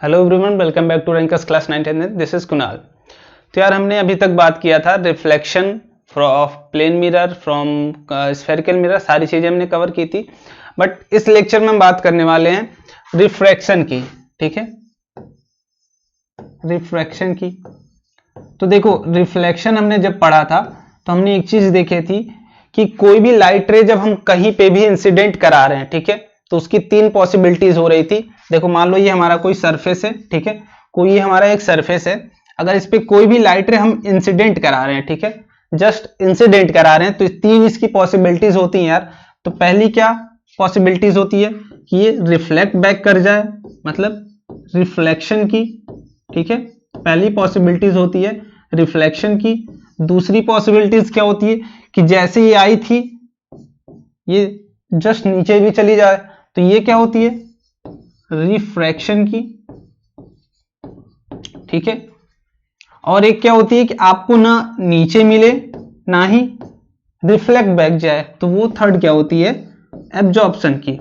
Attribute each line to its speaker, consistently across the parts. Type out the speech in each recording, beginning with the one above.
Speaker 1: Hello everyone, welcome back to rankers class 9 this is Kunal. तो यार हमने अभी तक बात किया था reflection of plane mirror from spherical mirror, सारी चीजें हमने कवर की थी। बट इस लेक्चर में हम बात करने वाले हैं रिफ्रैक्शन की। ठीक है, रिफ्रैक्शन की। तो देखो, रिफ्लेक्शन हमने जब पढ़ा था तो हमने एक चीज देखी थी कि कोई भी लाइट रे जब हम कहीं पे भी इंसिडेंट करा रहे हैं, ठीक है, तो उसकी तीन पॉसिबिलिटीज हो रही थी। देखो, मान लो ये हमारा कोई सरफेस है, ठीक है, कोई ये हमारा एक सरफेस है। अगर इस पे कोई भी लाइट रे हम इंसिडेंट करा रहे हैं, ठीक है, जस्ट इंसिडेंट करा रहे हैं, तो तीन इसकी पॉसिबिलिटीज होती हैं यार। तो पहली क्या पॉसिबिलिटीज होती है कि ये रिफ्लेक्ट बैक कर जाए, मतलब रिफ्लेक्शन की। ठीक है, पहली पॉसिबिलिटीज होती है रिफ्लेक्शन की। दूसरी पॉसिबिलिटीज क्या होती है कि जैसे ये आई थी ये जस्ट नीचे भी चली जाए, तो ये क्या होती है रिफ्रैक्शन की। ठीक है, और एक क्या होती है कि आपको ना नीचे मिले ना ही रिफ्लेक्ट बैक जाए, तो वो थर्ड क्या होती है एब्जॉर्प्शन की।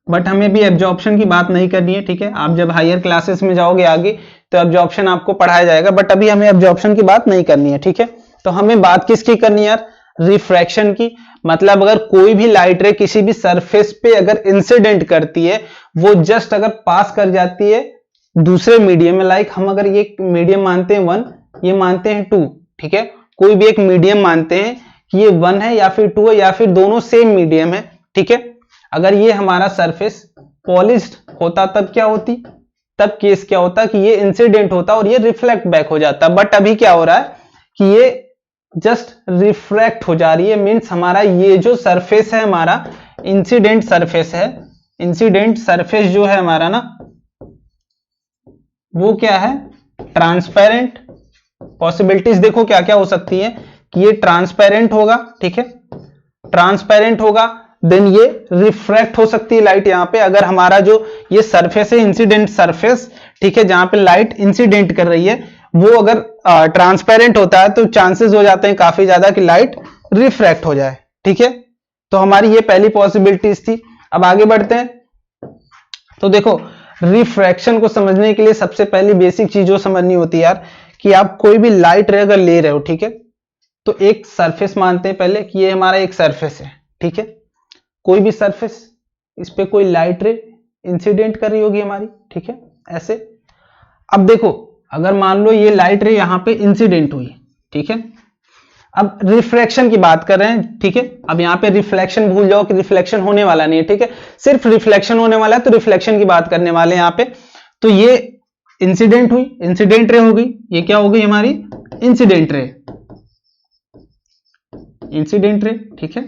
Speaker 1: बट हमें भी एब्जॉर्प्शन की बात नहीं करनी है। ठीक है, आप जब हायर क्लासेस में जाओगे आगे तो एब्जॉर्प्शन आपको पढ़ाया जाएगा, बट अभी हमें एब्जॉर्प्शन की बात नहीं करनी है। ठीक है, तो हमें बात किसकी करनी है यार, रिफ्रैक्शन की। मतलब अगर कोई भी लाइट रे किसी भी सरफेस पे अगर इंसिडेंट करती है, वो जस्ट अगर पास कर जाती है दूसरे मीडियम में, लाइक हम अगर ये मीडियम मानते हैं 1, ये मानते हैं 2, ठीक है, कोई भी एक मीडियम मानते हैं कि ये 1 है या फिर 2 है या फिर दोनों सेम मीडियम है। ठीक है, अगर ये हमारा सरफेस पॉलिश्ड होता तब क्या होती, तब केस क्या होता कि ये इंसिडेंट होता और ये रिफ्लेक्ट बैक हो जाता। बट अभी क्या हो रहा है कि ये जस्ट रिफ्रैक्ट हो जा रही है, मींस हमारा ये जो सरफेस है हमारा इंसिडेंट सरफेस है, इंसिडेंट सरफेस जो है हमारा ना, वो क्या है ट्रांसपेरेंट। पॉसिबिलिटीज देखो क्या क्या हो सकती है कि ये ट्रांसपेरेंट होगा, ठीक है, ट्रांसपेरेंट होगा, देन ये रिफ्रैक्ट हो सकती है लाइट। यहां पे अगर हमारा जो ये सरफेस है इंसिडेंट सरफेस, ठीक है, जहां पे लाइट इंसिडेंट कर रही है, वो अगर ट्रांसपेरेंट होता है तो चांसेस हो जाते हैं काफी ज्यादा कि लाइट रिफ्रैक्ट हो जाए। ठीक है, तो हमारी ये पहली पॉसिबिलिटीज थी। अब आगे बढ़ते हैं। तो देखो, रिफ्रैक्शन को समझने के लिए सबसे पहली बेसिक चीज जो समझनी होती है यार, कि आप कोई भी लाइट रे अगर ले रहे हो, ठीक है, तो एक सरफेस मानते हैं पहले कि ये हमारा एक सरफेस है। ठीक है, कोई भी सरफेस, इस पे कोई लाइट रे इंसिडेंट कर रही होगी हमारी, ठीक है, ऐसे। अब देखो, अगर मान लो ये लाइट रे यहां पे इंसिडेंट हुई, ठीक है, अब रिफ्लेक्शन की बात कर रहे हैं। ठीक है, अब यहां पे रिफ्लेक्शन भूल जाओ कि रिफ्लेक्शन होने वाला नहीं है, ठीक है, सिर्फ रिफ्लेक्शन होने वाला है, तो रिफ्लेक्शन की बात करने वाले हैं यहां पे। तो ये इंसिडेंट हुई, इंसिडेंट रे हो गई, ये क्या हो गई हमारी इंसिडेंट रे, इंसिडेंट रे। ठीक है,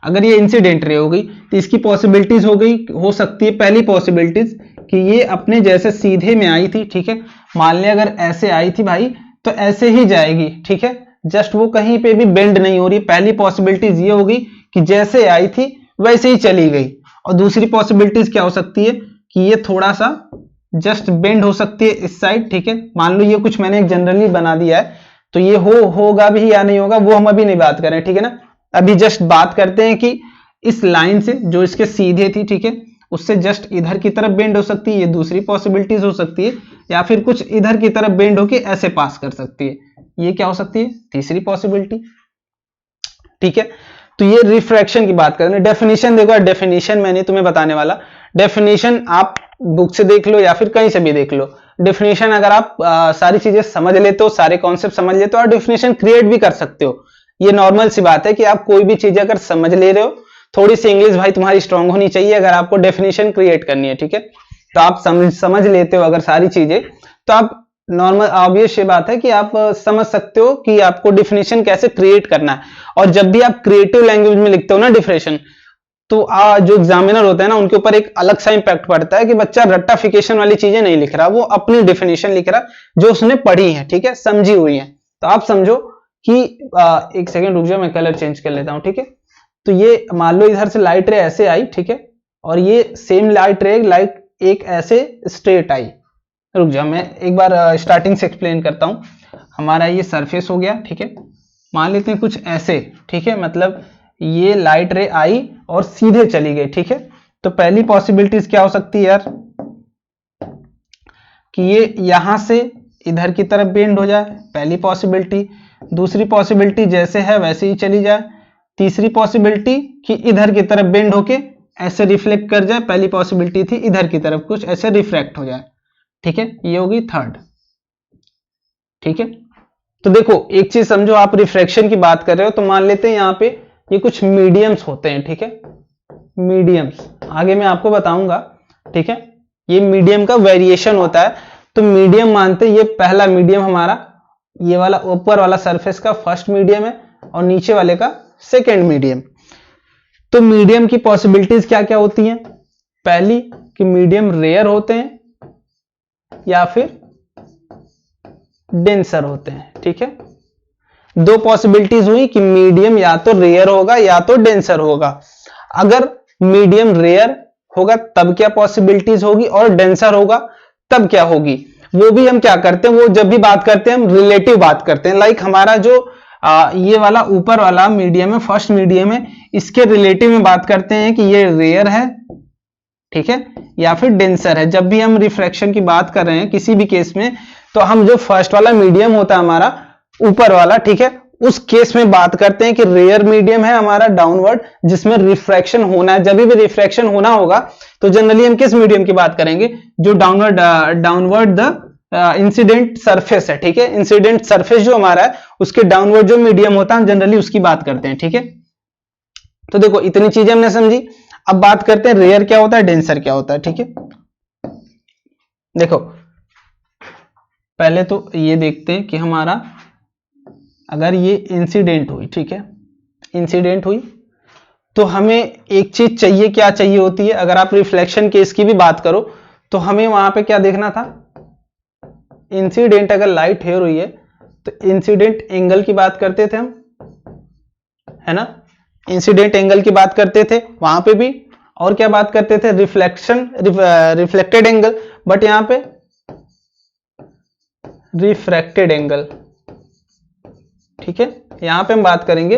Speaker 1: अगर ये इंसिडेंट रे हो गई तो इसकी पॉसिबिलिटीज हो गई, हो सकती है पहली पॉसिबिलिटीज कि ये अपने जैसे सीधे में आई थी, ठीक है, मान ले अगर ऐसे आई थी भाई तो ऐसे ही जाएगी। ठीक है, जस्ट वो कहीं पे भी बेंड नहीं हो रही। पहली पॉसिबिलिटीज ये होगी कि जैसे आई थी वैसे ही चली गई। और दूसरी पॉसिबिलिटीज क्या हो सकती है कि ये थोड़ा सा जस्ट बेंड हो सकती है इस साइड। ठीक है, मान लो ये कुछ मैंने एक जनरली बना दिया है, तो ये होगा भी या नहीं होगा वो हम अभी नहीं बात करें। ठीक है ना, अभी जस्ट बात करते हैं कि इस लाइन से जो इसके सीधे थी, ठीक है, उससे जस्ट इधर की तरफ बेंड हो सकती है, ये दूसरी पॉसिबिलिटीज हो सकती है, या फिर कुछ इधर की तरफ बेंड होके ऐसे पास कर सकती है, ये क्या हो सकती है तीसरी पॉसिबिलिटी। ठीक है, तो ये रिफ्रैक्शन की बात करें। डेफिनेशन देखो, डेफिनेशन मैंने तुम्हें बताने वाला, डेफिनेशन आप बुक से देख लो या फिर कहीं से भी देख लो। डेफिनेशन अगर आप सारी चीजें समझ लेते हो, सारे कॉन्सेप्ट समझ लेते हो, और डेफिनेशन क्रिएट भी कर सकते हो। ये नॉर्मल सी बात है कि आप कोई भी चीज अगर समझ ले रहे हो, थोड़ी सी इंग्लिश भाई तुम्हारी स्ट्रांग होनी चाहिए अगर आपको डेफिनेशन क्रिएट करनी है। ठीक है, तो आप समझ लेते हो अगर सारी चीजें, तो आप नॉर्मल ऑब्वियस ये बात है कि आप समझ सकते हो कि आपको डेफिनेशन कैसे क्रिएट करना है। और जब भी आप क्रिएटिव लैंग्वेज में लिखते हो ना डेफिनेशन, तो जो एग्जामिनर होते हैं ना उनके ऊपर एक अलग सा इंपैक्ट पड़ता है कि बच्चा रट्टाफिकेशन वाली चीजें नहीं लिख रहा, वो अपनी डेफिनेशन लिख रहा जो उसने पढ़ी है, ठीक है, समझी हुई है। तो आप समझो कि एक सेकेंड रुक जाओ, मैं कलर चेंज कर लेता हूं। ठीक है, तो ये मान लो इधर से लाइट रे ऐसे आई, ठीक है, और ये सेम लाइट रे लाइट एक ऐसे स्ट्रेट आई। रुक जाओ, मैं एक बार स्टार्टिंग से एक्सप्लेन करता हूं। हमारा ये सरफेस हो गया, ठीक है, मान लेते हैं कुछ ऐसे, ठीक है, मतलब ये लाइट रे आई और सीधे चली गई। ठीक है, तो पहली पॉसिबिलिटीज क्या हो सकती है यार, कि ये यहां से इधर की तरफ बेंड हो जाए, पहली पॉसिबिलिटी। दूसरी पॉसिबिलिटी जैसे है वैसे ही चली जाए। तीसरी पॉसिबिलिटी कि इधर की तरफ बेंड होके ऐसे रिफ्लेक्ट कर जाए, पहली पॉसिबिलिटी थी इधर की तरफ कुछ ऐसे रिफ्रैक्ट हो जाए, ठीक है, ये होगी थर्ड, ठीक है। तो देखो एक चीज समझो, आप रिफ्रैक्शन की बात कर रहे हो तो मान लेते हैं यहाँ पे ये कुछ मीडियम्स होते हैं, ठीक है, मीडियम्स आगे मैं आपको बताऊंगा, ठीक है, ये मीडियम का वेरिएशन होता है। तो मीडियम मानते हैं ये पहला मीडियम हमारा, ये वाला ऊपर वाला सरफेस का फर्स्ट मीडियम है और नीचे वाले का सेकेंड मीडियम। तो मीडियम की पॉसिबिलिटीज क्या क्या होती हैं? पहली कि मीडियम रेयर होते हैं या फिर डेंसर होते हैं, ठीक है। दो पॉसिबिलिटीज हुई कि मीडियम या तो रेयर होगा या तो डेंसर होगा। अगर मीडियम रेयर होगा तब क्या पॉसिबिलिटीज होगी और डेंसर होगा तब क्या होगी, वो भी हम क्या करते हैं, वो जब भी बात करते हैं हम रिलेटिव बात करते हैं। लाइक हमारा जो ये वाला ऊपर वाला मीडियम है, फर्स्ट मीडियम है, इसके रिलेटिव में बात करते हैं कि ये रेयर है, ठीक है, या फिर डेंसर है। जब भी हम रिफ्रैक्शन की बात कर रहे हैं किसी भी केस में, तो हम जो फर्स्ट वाला मीडियम होता है हमारा ऊपर वाला, ठीक है, उस केस में बात करते हैं कि रेयर मीडियम है हमारा डाउनवर्ड, जिसमें रिफ्रैक्शन होना है। जब भी रिफ्रैक्शन होना होगा तो जनरली हम किस मीडियम की बात करेंगे? जो डाउनवर्ड द इंसिडेंट सरफेस है, ठीक है, इंसिडेंट सरफेस जो हमारा है उसके डाउनवर्ड जो मीडियम होता है जनरली उसकी बात करते हैं, ठीक है। तो देखो इतनी चीजें हमने समझी। अब बात करते हैं रेयर क्या होता है, डेंसर क्या होता है, ठीक है। देखो पहले तो ये देखते हैं कि हमारा अगर ये इंसिडेंट हुई, ठीक है, इंसिडेंट हुई तो हमें एक चीज चाहिए, क्या चाहिए होती है? अगर आप रिफ्लेक्शन केस की भी बात करो तो हमें वहां पे क्या देखना था? इंसिडेंट अगर लाइट हेयर हुई है तो इंसिडेंट एंगल की बात करते थे हम, है ना, इंसिडेंट एंगल की बात करते थे वहां पे भी। और क्या बात करते थे? रिफ्लेक्टेड एंगल, बट यहां पे रिफ्रैक्टेड एंगल, ठीक है, यहां पे हम बात करेंगे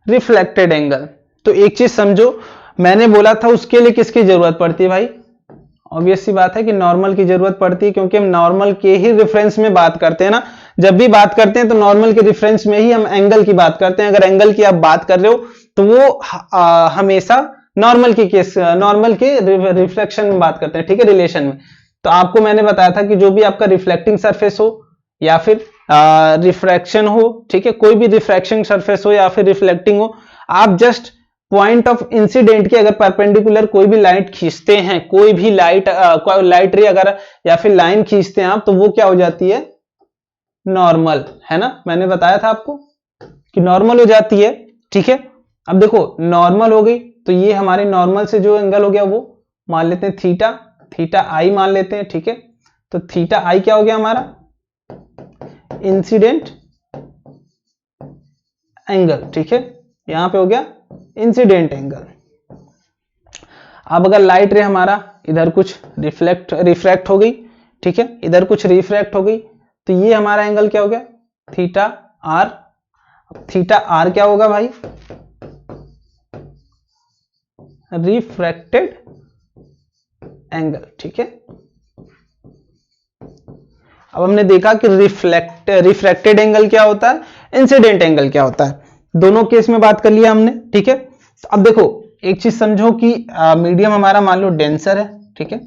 Speaker 1: रिफ्लेक्टेड एंगल। तो एक चीज समझो, मैंने बोला था उसके लिए किसकी जरूरत पड़ती है भाई? ऑब्वियस सी बात है कि नॉर्मल की जरूरत पड़ती है, क्योंकि हम नॉर्मल के ही रेफरेंस में बात करते हैं ना। जब भी बात करते हैं तो नॉर्मल के रेफरेंस में ही हम एंगल की बात करते हैं। अगर एंगल की आप बात कर रहे हो तो वो हमेशा नॉर्मल के रिफ्लेक्शन में बात करते हैं, ठीक है, रिलेशन में। तो आपको मैंने बताया था कि जो भी आपका रिफ्लेक्टिंग सरफेस हो या फिर रिफ्रैक्शन हो, ठीक है, कोई भी रिफ्रैक्शन सरफेस हो या फिर रिफ्लेक्टिंग हो, आप जस्ट पॉइंट ऑफ इंसिडेंट के अगर परपेंडिकुलर कोई भी लाइट खींचते हैं, कोई भी लाइट रे अगर या फिर लाइन खींचते हैं आप, तो वो क्या हो जाती है? नॉर्मल, है ना। मैंने बताया था आपको कि नॉर्मल हो जाती है, ठीक है। अब देखो नॉर्मल हो गई तो ये हमारे नॉर्मल से जो एंगल हो गया वो मान लेते हैं थीटा, थीटा आई मान लेते हैं, ठीक है। तो थीटा आई क्या हो गया हमारा? इंसिडेंट एंगल, ठीक है, यहां पे हो गया इंसिडेंट एंगल। अब अगर लाइट रे हमारा इधर कुछ रिफ्रैक्ट हो गई, ठीक है, इधर कुछ रिफ्रैक्ट हो गई, तो ये हमारा एंगल क्या हो गया? Theta are. थीटा आर क्या होगा भाई? रिफ्रैक्टेड एंगल, ठीक है। अब हमने देखा कि रिफ्रैक्टेड एंगल क्या होता है, इंसिडेंट एंगल क्या होता है, दोनों केस में बात कर लिया हमने, ठीक है। अब देखो एक चीज समझो कि मीडियम हमारा मान लो डेंसर है, ठीक है,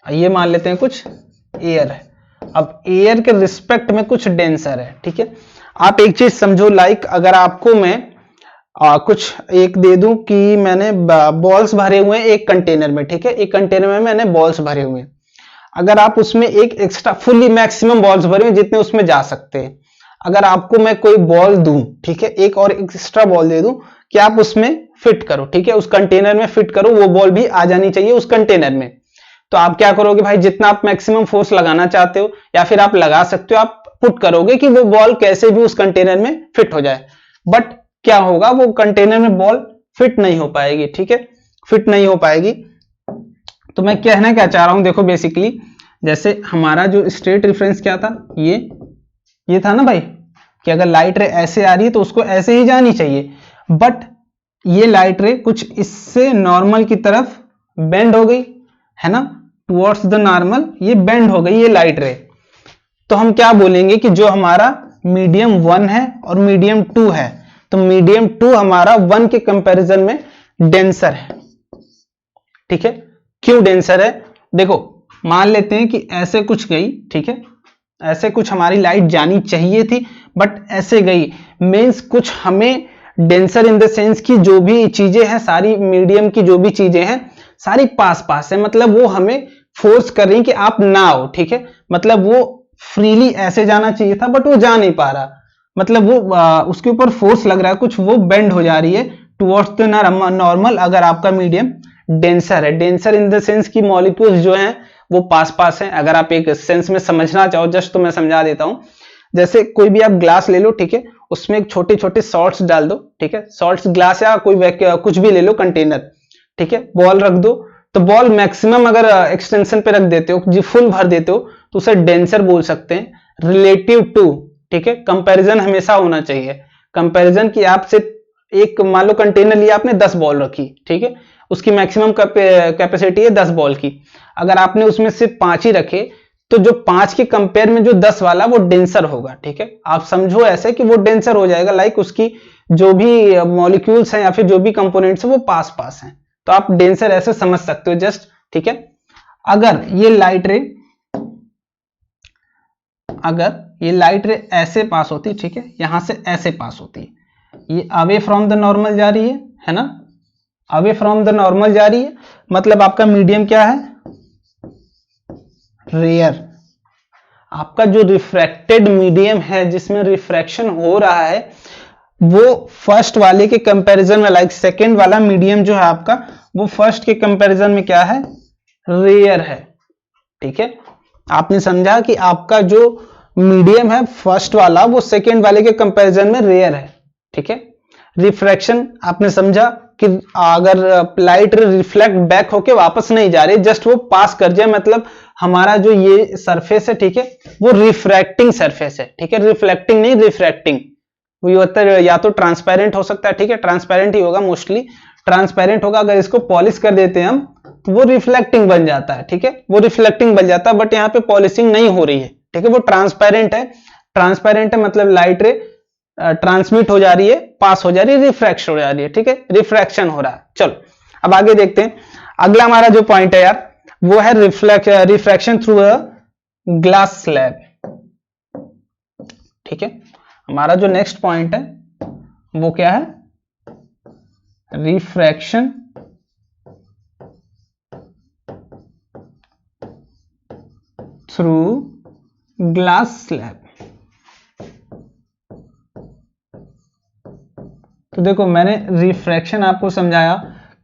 Speaker 1: ये मान लेते हैं कुछ एयर है। अब एयर के रिस्पेक्ट में कुछ डेंसर है, ठीक है। आप एक चीज समझो, लाइक अगर आपको मैं कुछ एक दे दूं कि मैंने बॉल्स भरे हुए हैं एक कंटेनर में, ठीक है, एक कंटेनर में मैंने बॉल्स भरे हुए हैं। अगर आप उसमें एक एक्स्ट्रा फुल्ली मैक्सिमम बॉल्स भरे हुए जितने उसमें जा सकते हैं, अगर आपको मैं कोई बॉल दूं, ठीक है, एक और एक्स्ट्रा बॉल दे दूं कि आप उसमें फिट करो, ठीक है, उस कंटेनर में फिट करो, वो बॉल भी आ जानी चाहिए उस कंटेनर में। तो आप क्या करोगे भाई? जितना आप मैक्सिमम फोर्स लगाना चाहते हो या फिर आप लगा सकते हो, आप पुट करोगे कि वो बॉल कैसे भी उस कंटेनर में फिट हो जाए। बट क्या होगा? वो कंटेनर में बॉल फिट नहीं हो पाएगी, ठीक है, फिट नहीं हो पाएगी। तो मैं कहना क्या चाह रहा हूं, देखो बेसिकली जैसे हमारा जो स्ट्रेट रेफरेंस क्या था, ये था ना भाई, कि अगर लाइट रे ऐसे आ रही है तो उसको ऐसे ही जानी चाहिए, बट ये लाइट रे कुछ इससे नॉर्मल की तरफ बेंड हो गई, है ना, टुवर्ड्स द नॉर्मल, ये बेंड हो गई ये लाइट रे। तो हम क्या बोलेंगे कि जो हमारा मीडियम 1 है और मीडियम 2 है, तो मीडियम 2 हमारा 1 के कंपैरिजन में डेंसर है। ठीक है, क्यों डेंसर है? देखो मान लेते हैं कि ऐसे कुछ गई, ठीक है, ऐसे कुछ हमारी लाइट जानी चाहिए थी बट ऐसे गई, मीन्स कुछ हमें डेंसर इन द सेंस की जो भी चीजें हैं सारी मीडियम की जो भी चीजें हैं सारी पास पास है, मतलब वो हमें फोर्स कर रही कि आप ना आओ। ठीक है, मतलब वो फ्रीली ऐसे जाना चाहिए था बट वो जा नहीं पा रहा, मतलब वो उसके ऊपर फोर्स लग रहा है कुछ, वो बेंड हो जा रही है टुवर्ड्स द नॉर्मल अगर आपका मीडियम डेंसर है। डेंसर इन द सेंस की मॉलिक्यूल्स जो हैं वो पास पास हैं। अगर आप एक सेंस में समझना चाहो जस्ट तो मैं समझा देता हूं। जैसे कोई भी आप ग्लास ले लो, ठीक है, उसमें एक छोटे छोटे सॉल्ट्स डाल दो, ठीक है, सॉल्ट्स ग्लास या कोई कुछ भी ले लो कंटेनर, ठीक है, बॉल रख दो, तो बॉल मैक्सिमम अगर एक्सटेंशन पे रख देते हो, जो फुल भर देते हो, तो उसे डेंसर बोल सकते हैं रिलेटिव टू। ठीक है, कंपैरिजन हमेशा होना चाहिए। कंपैरिजन की आपसे एक मान लो कंटेनर लिया आपने 10 बॉल रखी, ठीक है, उसकी मैक्सिमम कैपेसिटी है 10 बॉल की, अगर आपने उसमें सिर्फ 5 ही रखे तो जो 5 के कंपेयर में जो 10 वाला वो डेंसर होगा। ठीक है, आप समझो ऐसे कि वो डेंसर हो जाएगा, लाइक उसकी जो भी मॉलिक्यूल्स हैं या फिर जो भी कंपोनेंट्स हैं वो पास पास हैं, तो आप डेंसर ऐसे समझ सकते हो जस्ट। ठीक है, अगर ये लाइट रे ऐसे पास होती, ठीक है, यहां से ऐसे पास होती, ये अवे फ्रॉम द नॉर्मल जा रही है ना, अवे फ्रॉम द नॉर्मल जा रही है, मतलब आपका मीडियम क्या है, रेयर। आपका जो रिफ्रैक्टेड मीडियम है जिसमें रिफ्रैक्शन हो रहा है वो फर्स्ट वाले के कंपैरिजन में, लाइक सेकंड वाला मीडियम जो है आपका वो फर्स्ट के कंपैरिजन में क्या है, रेयर है। ठीक है, आपने समझा कि आपका जो मीडियम है फर्स्ट वाला वो सेकंड वाले के कंपैरिजन में रेयर है। ठीक है, रिफ्रैक्शन आपने समझा कि अगर लाइट रिफ्लेक्ट बैक होके वापस नहीं जा रही, जस्ट वो पास कर जाए, मतलब हमारा जो ये सरफेस है, ठीक है, वो रिफ्रैक्टिंग सरफेस है। ठीक है, रिफ्लेक्टिंग नहीं, रिफ्रैक्टिंग। वो या तो ट्रांसपेरेंट हो सकता है, ठीक है, ट्रांसपेरेंट ही होगा, मोस्टली ट्रांसपेरेंट होगा। अगर इसको पॉलिश कर देते हैं हम तो वो रिफ्लेक्टिंग बन जाता है। ठीक है, वो रिफ्लेक्टिंग बन जाता है, बट यहाँ पे पॉलिशिंग नहीं हो रही है। ठीक है, वो ट्रांसपेरेंट है, ट्रांसपेरेंट है मतलब लाइट रे ट्रांसमिट हो जा रही है, पास हो जा रही है, रिफ्रैक्शन हो जा रही है। ठीक है, रिफ्रैक्शन हो रहा है। चलो अब आगे देखते हैं। अगला हमारा जो पॉइंट है यार वो है refraction through a glass slab. ठीक है, हमारा जो नेक्स्ट पॉइंट है वो क्या है, रिफ्रैक्शन थ्रू ग्लास स्लैब। तो देखो मैंने रिफ्रैक्शन आपको समझाया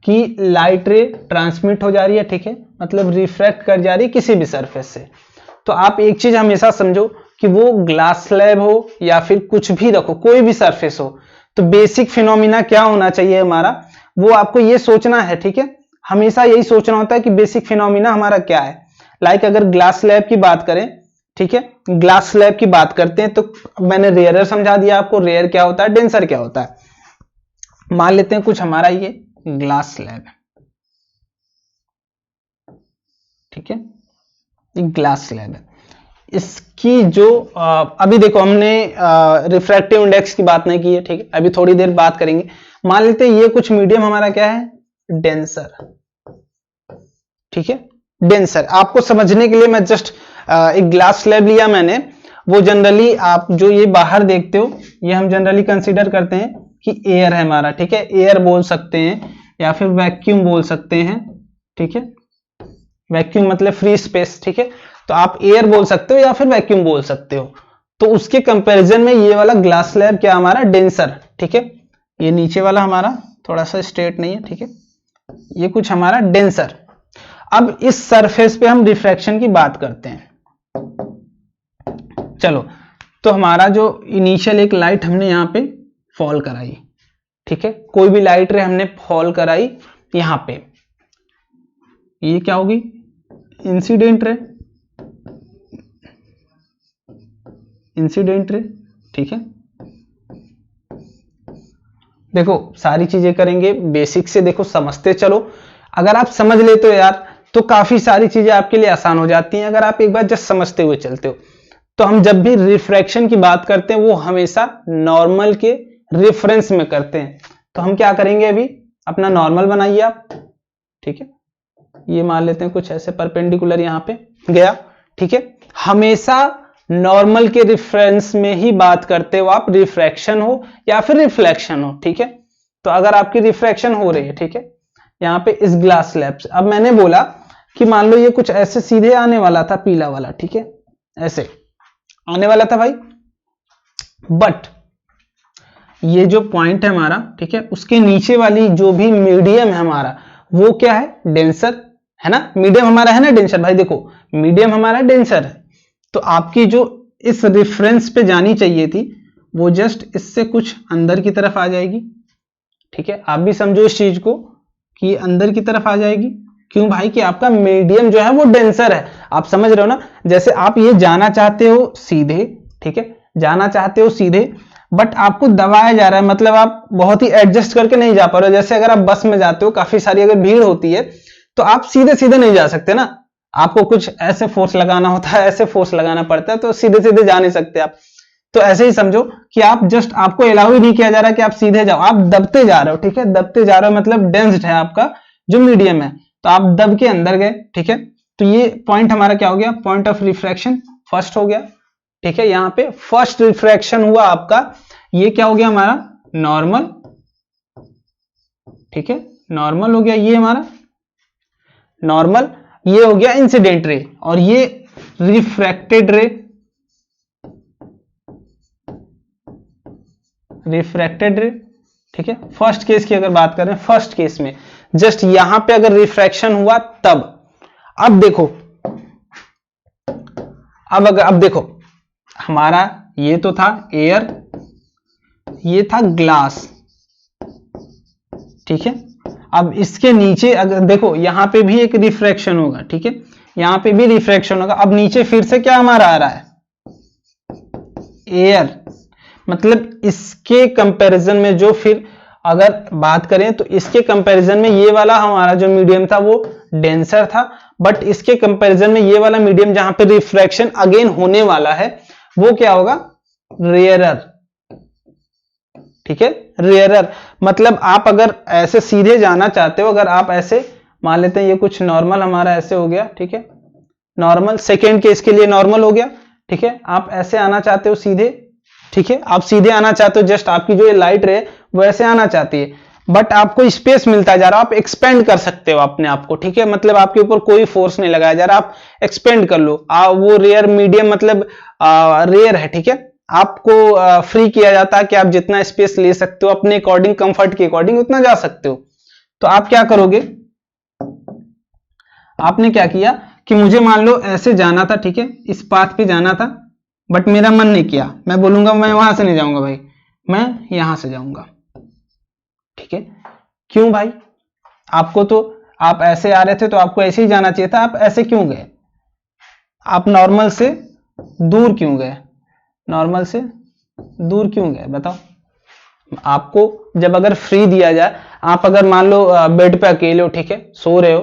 Speaker 1: कि लाइट रे ट्रांसमिट हो जा रही है, ठीक है, मतलब रिफ्रैक्ट कर जा रही है किसी भी सरफेस से। तो आप एक चीज हमेशा समझो कि वो ग्लास स्लैब हो या फिर कुछ भी रखो, कोई भी सरफेस हो, तो बेसिक फिनोमिना क्या होना चाहिए हमारा, वो आपको ये सोचना है। ठीक है, हमेशा यही सोचना होता है कि बेसिक फिनोमिना हमारा क्या है। लाइक अगर ग्लास स्लैब की बात करें, ठीक है, ग्लास स्लैब की बात करते हैं तो मैंने रेयर समझा दिया आपको, रेयर क्या होता है, डेंसर क्या होता है। मान लेते हैं कुछ हमारा ये ग्लास स्लैब है, ठीक है, ये ग्लास स्लैब है। इसकी जो अभी देखो हमने रिफ्रैक्टिव इंडेक्स की बात नहीं की है, ठीक है, अभी थोड़ी देर बात करेंगे। मान लेते हैं ये कुछ मीडियम हमारा क्या है, डेंसर। ठीक है, डेंसर आपको समझने के लिए मैं जस्ट एक ग्लास स्लैब लिया मैंने। वो जनरली आप जो ये बाहर देखते हो ये हम जनरली कंसीडर करते हैं कि एयर है हमारा। ठीक है, एयर बोल सकते हैं या फिर वैक्यूम बोल सकते हैं। ठीक है, वैक्यूम मतलब फ्री स्पेस। ठीक है, तो आप एयर बोल सकते हो या फिर वैक्यूम बोल सकते हो। तो उसके कंपैरिजन में ये वाला ग्लास स्लैब क्या हमारा, डेंसर। ठीक है, ये नीचे वाला हमारा थोड़ा सा स्ट्रेट नहीं है, ठीक है, ये कुछ हमारा डेंसर। अब इस सरफेस पे हम रिफ्रैक्शन की बात करते हैं। चलो, तो हमारा जो इनिशियल एक लाइट हमने यहां पे फॉल कराई, ठीक है, कोई भी लाइट रे हमने फॉल कराई यहां पे, ये क्या होगी, इंसिडेंट रे, इंसिडेंट रे। ठीक है, देखो सारी चीजें करेंगे बेसिक से, देखो समझते चलो। अगर आप समझ लेते हो यार तो काफी सारी चीजें आपके लिए आसान हो जाती हैं अगर आप एक बार जस्ट समझते हुए चलते हो। तो हम जब भी रिफ्रैक्शन की बात करते हैं वो हमेशा नॉर्मल के रेफरेंस में करते हैं। तो हम क्या करेंगे, अभी अपना नॉर्मल बनाइए आप, ठीक है, ये मान लेते हैं कुछ ऐसे परपेंडिकुलर यहां पे गया, ठीक है। हमेशा नॉर्मल के रेफरेंस में ही बात करते हो आप, रिफ्रैक्शन हो या फिर रिफ्लेक्शन हो, ठीक है। तो अगर आपकी रिफ्रैक्शन हो रही है, ठीक है, यहाँ पे इस ग्लास स्लैब से, अब मैंने बोला कि मान लो ये कुछ ऐसे सीधे आने वाला था, पीला वाला, ठीक है, ऐसे आने वाला था भाई, बट ये जो पॉइंट है हमारा, ठीक है, उसके नीचे वाली जो भी मीडियम है हमारा, वो क्या है, डेंसर है ना, मीडियम हमारा है ना डेंसर, भाई देखो मीडियम हमारा डेंसर है। तो आपकी जो इस रेफरेंस पे जानी चाहिए थी वो जस्ट इससे कुछ अंदर की तरफ आ जाएगी, ठीक है। आप भी समझो इस चीज को कि अंदर की तरफ आ जाएगी, क्यों भाई, कि आपका मीडियम जो है वो डेंसर है। आप समझ रहे हो ना, जैसे आप ये जाना चाहते हो सीधे, ठीक है, जाना चाहते हो सीधे, बट आपको दबाया जा रहा है, मतलब आप बहुत ही एडजस्ट करके नहीं जा पा रहे हो। जैसे अगर आप बस में जाते हो, काफी सारी अगर भीड़ होती है तो आप सीधे सीधे नहीं जा सकते ना, आपको कुछ ऐसे फोर्स लगाना होता है, ऐसे फोर्स लगाना पड़ता है, तो सीधे सीधे जा नहीं सकते आप। तो ऐसे ही समझो कि आप जस्ट, आपको अलाउ ही नहीं किया जा रहा कि आप सीधे जाओ, आप दबते जा रहे हो, ठीक है, दबते जा रहे हो, मतलब डेंस्ड है आपका जो मीडियम है, तो आप दब के अंदर गए, ठीक है। तो ये पॉइंट हमारा क्या हो गया, पॉइंट ऑफ रिफ्रैक्शन फर्स्ट हो गया, ठीक है। यहाँ पे फर्स्ट रिफ्रैक्शन हुआ आपका, ये क्या हो गया हमारा, नॉर्मल, ठीक है, नॉर्मल हो गया ये हमारा नॉर्मल, ये हो गया इंसिडेंट रे, और ये रिफ्रैक्टेड रे, रिफ्रैक्टेड रे, ठीक है। फर्स्ट केस की अगर बात करें, फर्स्ट केस में जस्ट यहां पे अगर रिफ्रैक्शन हुआ तब, अब देखो, अब देखो हमारा ये तो था एयर, ये था ग्लास, ठीक है। अब इसके नीचे अगर देखो, यहां पे भी एक रिफ्रैक्शन होगा, ठीक है, यहां पे भी रिफ्रैक्शन होगा। अब नीचे फिर से क्या हमारा आ रहा है, एयर, मतलब इसके कंपैरिजन में जो, फिर अगर बात करें तो इसके कंपैरिजन में ये वाला हमारा जो मीडियम था वो डेंसर था, बट इसके कंपैरिजन में ये वाला मीडियम जहां पे रिफ्रैक्शन अगेन होने वाला है वो क्या होगा, रेयरर, ठीक है, रेयरर। मतलब आप अगर ऐसे सीधे जाना चाहते हो, अगर आप ऐसे मान लेते हैं ये कुछ नॉर्मल हमारा ऐसे हो गया, ठीक है, नॉर्मल सेकेंड केस के लिए नॉर्मल हो गया, ठीक है। आप ऐसे आना चाहते हो सीधे, ठीक है, आप सीधे आना चाहते हो, जस्ट आपकी जो ये लाइट रे वो ऐसे आना चाहती है, बट आपको स्पेस मिलता जा रहा है, आप एक्सपेंड कर सकते हो अपने आप को, ठीक है, मतलब आपके ऊपर कोई फोर्स नहीं लगाया जा रहा, आप एक्सपेंड कर लो। वो रेयर मीडियम मतलब रेयर है, ठीक है, आपको फ्री किया जाता है कि आप जितना स्पेस ले सकते हो अपने अकॉर्डिंग, कंफर्ट के अकॉर्डिंग उतना जा सकते हो। तो आप क्या करोगे, आपने क्या किया कि मुझे मान लो ऐसे जाना था, ठीक है, इस पाथ पे जाना था, बट मेरा मन नहीं किया, मैं बोलूंगा मैं वहां से नहीं जाऊंगा भाई, मैं यहां से जाऊंगा, ठीक है। क्यों भाई, आपको तो, आप ऐसे आ रहे थे तो आपको ऐसे ही जाना चाहिए था, आप ऐसे क्यों गए, आप नॉर्मल से दूर क्यों गए, नॉर्मल से दूर क्यों गए बताओ। आपको जब अगर फ्री दिया जाए, आप अगर मान लो बेड पे अकेले हो, ठीक है, सो रहे हो,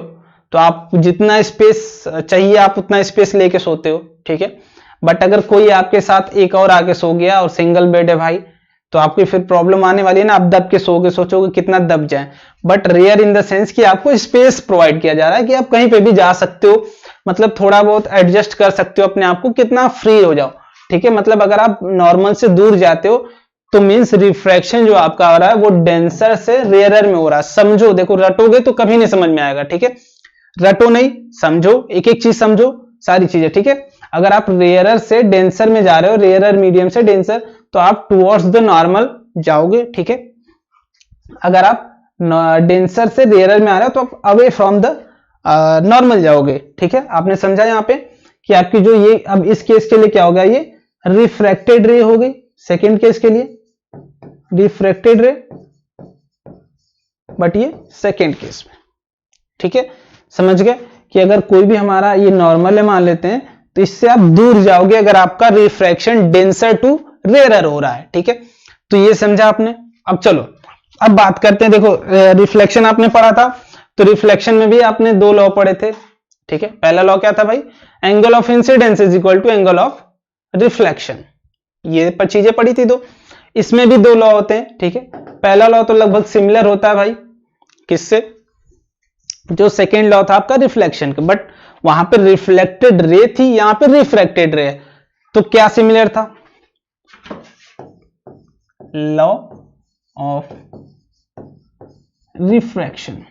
Speaker 1: तो आप जितना स्पेस चाहिए आप उतना स्पेस लेके सोते हो, ठीक है। बट अगर कोई आपके साथ एक और आके सो गया और सिंगल बेड है भाई, तो आपकी फिर प्रॉब्लम आने वाली है ना, आप दब के सोगे, सोचोगे कितना दब जाए। But rare in the sense कि आपको स्पेस प्रोवाइड किया जा रहा है कि आप कहीं पे भी जा सकते हो, मतलब थोड़ा बहुत एडजस्ट कर सकते हो अपने आप को, कितना फ्री हो जाओ, ठीक है। मतलब अगर आप नॉर्मल से दूर जाते हो तो मींस रिफ्रैक्शन जो आपका हो रहा है वो डेंसर से रेयरर में हो रहा है। समझो, देखो रटोगे तो कभी नहीं समझ में आएगा, ठीक है, रटो नहीं, समझो, एक एक चीज समझो, सारी चीजें, ठीक है। अगर आप रेयरर से डेंसर में जा रहे हो, रेयरर मीडियम से डेंसर, तो आप टुवर्ड्स द नॉर्मल जाओगे, ठीक है। अगर आप डेंसर से रेयरर में आ रहे हो तो आप अवे फ्रॉम द नॉर्मल जाओगे, ठीक है। आपने समझा यहाँ पे कि आपकी जो ये, अब इस केस के लिए क्या होगा, ये रिफ्रैक्टेड रे हो गई, सेकेंड केस के लिए रिफ्रैक्टेड रे, बट ये सेकेंड केस में, ठीक है। समझ गए कि अगर कोई भी हमारा ये नॉर्मल है मान लेते हैं, तो इससे आप दूर जाओगे अगर आपका रिफ्रैक्शन डेंसर टू रेयरर हो रहा है, ठीक है। तो ये समझा आपने। अब चलो अब बात करते हैं, देखो रिफ्लेक्शन आपने पढ़ा था, तो रिफ्लेक्शन में भी आपने दो लॉ पढ़े थे, ठीक है, पहला लॉ क्या था भाई, angle of incidence is equal to angle of reflection. ये पर चीजें पढ़ी थी दो। इसमें भी दो लॉ होते हैं, ठीक है। पहला लॉ तो लगभग सिमिलर होता है भाई किससे, जो सेकेंड लॉ था आपका रिफ्लेक्शन का, बट वहां पे रिफ्लेक्टेड रे थी, यहां पे रिफ्रैक्टेड रे, तो क्या सिमिलर था, लॉ ऑफ रिफ्रैक्शन।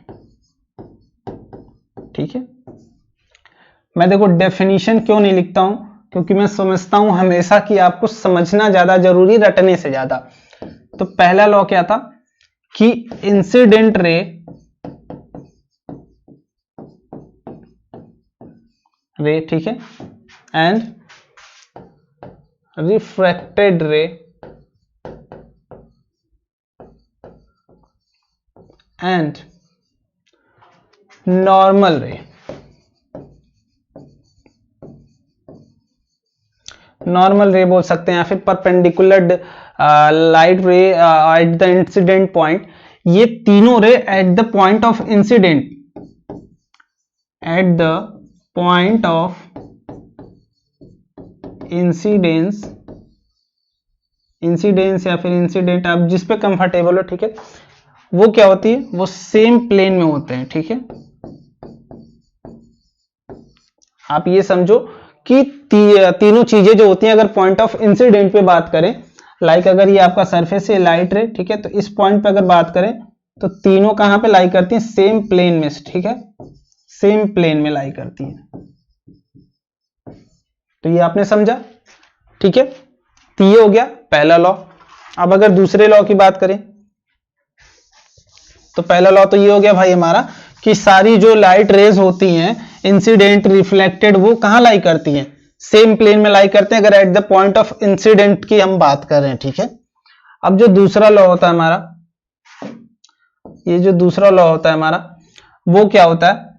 Speaker 1: ठीक है, मैं देखो डेफिनेशन क्यों नहीं लिखता हूं, क्योंकि मैं समझता हूं हमेशा कि आपको समझना ज्यादा जरूरी रटने से ज्यादा। तो पहला लॉ क्या था कि इंसिडेंट रे ठीक है, एंड रिफ्रैक्टेड रे एंड नॉर्मल रे, नॉर्मल रे बोल सकते हैं या फिर परपेंडिकुलर लाइट रे एट द इंसिडेंट पॉइंट, ये तीनों रे at the point of incident, at the point of incidence, incidence या फिर इंसिडेंट, आप जिस पे कंफर्टेबल हो, ठीक है, वो क्या होती है, वो सेम प्लेन में होते हैं। ठीक है, आप ये समझो कि तीनों चीजें जो होती हैं, अगर पॉइंट ऑफ इंसिडेंट पे बात करें, लाइक अगर ये आपका सरफेस है लाइट रे, ठीक है, तो इस पॉइंट पे अगर बात करें तो तीनों कहां पे लाई करती हैं, सेम प्लेन में, ठीक है, सेम प्लेन में लाई करती हैं। तो ये आपने समझा, ठीक है, तो ये हो गया पहला लॉ। अब अगर दूसरे लॉ की बात करें तो पहला लॉ तो ये हो गया भाई हमारा कि सारी जो लाइट रेज होती हैं, इंसिडेंट रिफ्लेक्टेड, वो कहां लाई करती हैं, सेम प्लेन में लाई करते हैं, अगर at the point of incident की हम बात कर रहे हैं। ठीक है, अब जो दूसरा लॉ होता है हमारा, ये जो दूसरा लॉ होता है हमारा, वो क्या होता है,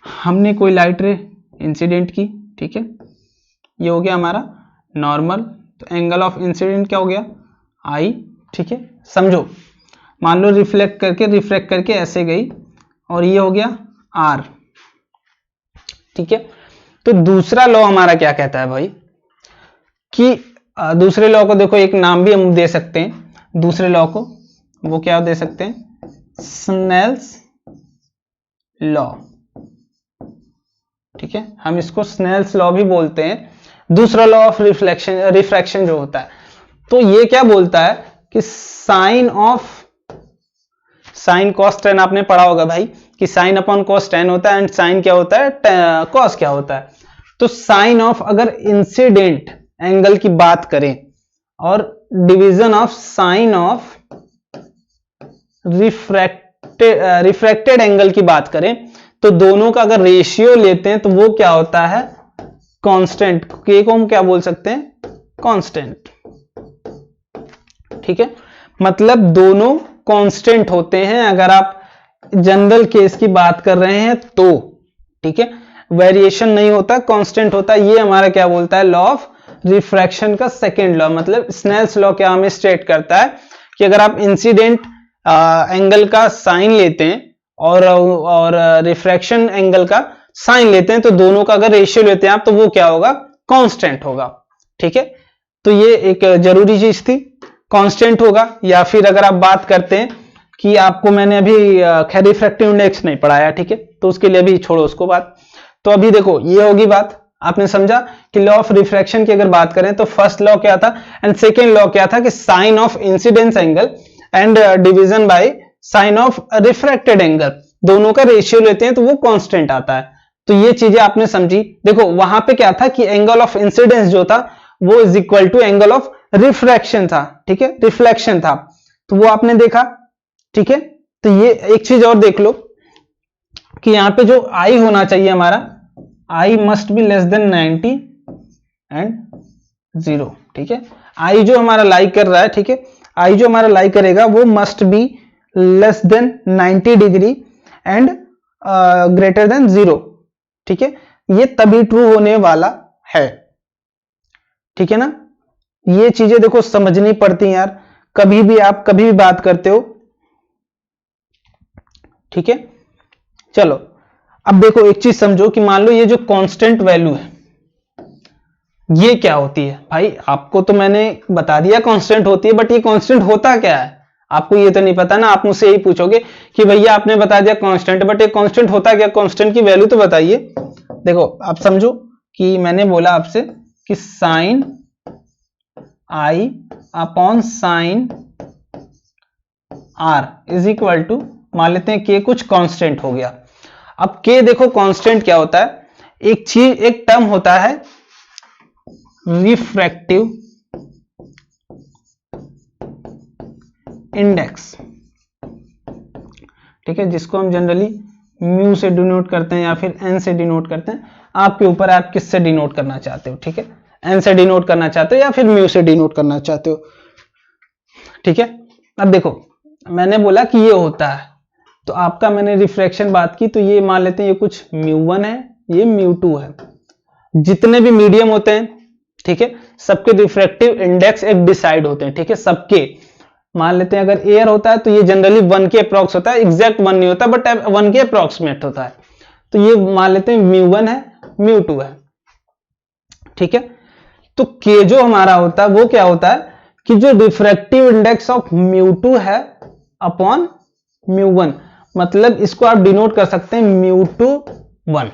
Speaker 1: हमने कोई लाइट रे इंसिडेंट की, ठीक है, ये हो गया हमारा नॉर्मल, तो एंगल ऑफ इंसिडेंट क्या हो गया, आई। ठीक है, समझो, मान लो रिफ्लेक्ट करके रिफ्रैक्ट करके ऐसे गई, और ये हो गया आर। ठीक है, तो दूसरा लॉ हमारा क्या कहता है भाई कि दूसरे लॉ को देखो, एक नाम भी हम दे सकते हैं दूसरे लॉ को, वो क्या दे सकते हैं, स्नेल्स लॉ। ठीक है, हम इसको स्नेल्स लॉ भी बोलते हैं, दूसरा लॉ ऑफ रिफ्रैक्शन जो होता है। तो ये क्या बोलता है कि साइन कॉस टेन, आपने पढ़ा होगा भाई कि साइन अपॉन कॉस टेन होता है, एंड साइन क्या होता है, कॉस क्या होता है। तो साइन ऑफ अगर इंसिडेंट एंगल की बात करें और division of sine of refracted angle की बात करें, तो दोनों का अगर रेशियो लेते हैं तो वो क्या होता है, कांस्टेंट, के को हम क्या बोल सकते हैं, कांस्टेंट। ठीक है, मतलब दोनों कांस्टेंट होते हैं अगर आप जनरल केस की बात कर रहे हैं तो। ठीक है, वेरिएशन नहीं होता, कांस्टेंट होता है। ये हमारा क्या बोलता है, लॉ ऑफ रिफ्रैक्शन का सेकेंड लॉ, मतलब स्नेल्स लॉ क्या हमें स्टेट करता है कि अगर आप इंसिडेंट एंगल का साइन लेते हैं और रिफ्रैक्शन एंगल का साइन लेते हैं, तो दोनों का अगर रेशियो लेते हैं आप, तो वो क्या होगा, कांस्टेंट होगा। ठीक है, तो ये एक जरूरी चीज थी, कांस्टेंट होगा। या फिर अगर आप बात करते हैं कि आपको मैंने अभी खैर रिफ्रैक्टिव इंडेक्स नहीं पढ़ाया, ठीक है, तो उसके लिए अभी छोड़ो उसको बात। तो अभी देखो ये होगी बात, आपने समझा कि लॉ ऑफ रिफ्रैक्शन की अगर बात करें तो फर्स्ट लॉ क्या था एंड सेकेंड लॉ क्या था, कि sine of incidence angle and division by sine of refracted angle, दोनों का रेशियो लेते हैं तो वो कांस्टेंट आता है। तो ये चीजें आपने समझी। देखो वहां पे क्या था कि एंगल ऑफ इंसिडेंस जो था वो is equal to angle of refraction था, ठीक है, रिफ्लेक्शन था, तो वो आपने देखा। ठीक है, तो ये एक चीज और देख लो कि यहां पे जो आई होना चाहिए हमारा, I must be less than 90 and 0। ठीक है, आई जो हमारा लाई कर रहा है, ठीक है, आई जो हमारा लाई करेगा वो must be less than 90 degree and greater than 0। ठीक है, ये तभी ट्रू होने वाला है। ठीक है ना, ये चीजें देखो समझनी पड़ती हैं यार, कभी भी आप कभी भी बात करते हो। ठीक है, चलो अब देखो एक चीज समझो कि मान लो ये जो कांस्टेंट वैल्यू है ये क्या होती है। भाई आपको तो मैंने बता दिया कांस्टेंट होती है, बट ये कांस्टेंट होता क्या है आपको ये तो नहीं पता ना। आप मुझसे यही पूछोगे कि भैया आपने बता दिया कांस्टेंट, बट ये कांस्टेंट होता क्या, कांस्टेंट की वैल्यू तो बताइए। देखो आप समझो कि मैंने बोला आपसे कि sine i upon sine r is equal to, मान लेते हैं के कुछ कांस्टेंट हो गया। अब के देखो कांस्टेंट क्या होता है, एक चीज एक टर्म होता है रिफ्रैक्टिव इंडेक्स, ठीक है, जिसको हम जनरली म्यू से डिनोट करते हैं या फिर एन से डिनोट करते हैं। आपके ऊपर आप किससे डिनोट करना चाहते हो, ठीक है, एन से डिनोट करना चाहते हो या फिर म्यू से डिनोट करना चाहते हो, ठीक है। अब देखो मैंने बोला कि ये होता है, तो आपका मैंने रिफ्रैक्शन बात की, तो ये मान लेते हैं ये कुछ μ1 है, ये μ2 है। जितने भी मीडियम होते हैं, ठीक है, सबके रिफ्रैक्टिव इंडेक्स एक डिसाइड होते हैं, ठीक है, सबके। मान लेते हैं अगर एयर होता है तो ये जनरली 1 के अप्रॉक्स होता है, एग्जैक्ट 1 नहीं होता बट 1 के अप्रॉक्सीमेट होता है। तो ये मान लेते हैं μ1 है, μ2 है, ठीक है। तो के जो हमारा होता है वो क्या होता है कि जो रिफ्रैक्टिव इंडेक्स ऑफ μ2 है अपॉन μ1, मतलब इसको आप डिनोट कर सकते हैं μ2 1,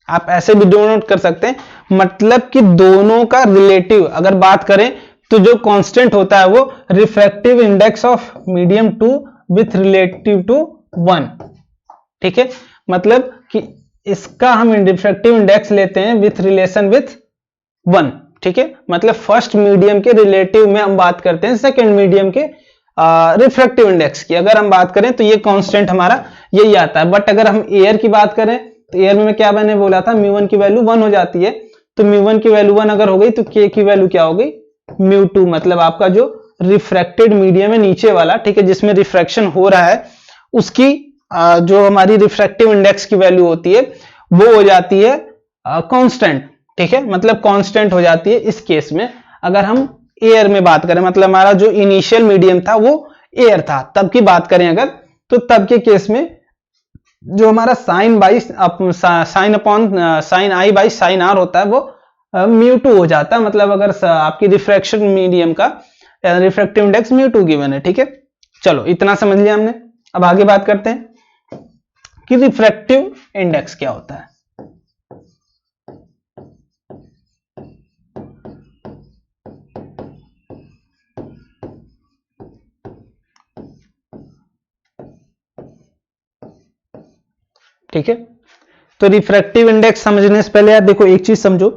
Speaker 1: आप ऐसे भी डिनोट कर सकते हैं, मतलब कि दोनों का रिलेटिव अगर बात करें तो जो कांस्टेंट होता है वो refractive index of medium 2 with relative to 1, ठीक है, मतलब कि इसका हम रिफ्रैक्टिव इंडेक्स लेते हैं विथ रिलेशन विथ 1, ठीक है, मतलब फर्स्ट मीडियम के रिलेटिव में हम बात करते हैं सेकंड मीडियम के रिफ्रैक्टिव इंडेक्स की। अगर हम बात करें तो ये कांस्टेंट हमारा यही आता है। बट अगर हम एयर की बात करें तो एयर में क्या मैंने बोला था μ1 की वैल्यू 1 हो जाती है, तो μ1 की वैल्यू 1 अगर हो गई तो k की वैल्यू क्या हो गई μ2, मतलब आपका जो रिफ्रैक्टेड मीडियम है नीचे वाला, ठीक है, जिसमें रिफ्रैक्शन हो रहा है, उसकी जो हमारी रिफ्रैक्टिव इंडेक्स की वैल्यू होती है वो हो जाती है कांस्टेंट, ठीक है, मतलब कांस्टेंट हो जाती है इस केस में। अगर हम एयर में बात करें, मतलब हमारा जो इनिशियल मीडियम था वो एयर था, तब की बात करें अगर, तो तब के केस में जो हमारा sine by sine upon sine I by sine R होता है वो μ2 हो जाता है, मतलब अगर आपकी रिफ्रैक्शन मीडियम का रिफ्रैक्टिव इंडेक्स μ2 गिवन है, ठीक है। चलो इतना समझ लिया हमने। अब आगे बात करते हैं कि रिफ्रैक्टिव इंडेक्स क्या होता है। ठीक है, तो रिफ्रैक्टिव इंडेक्स समझने से पहले आप देखो एक चीज समझो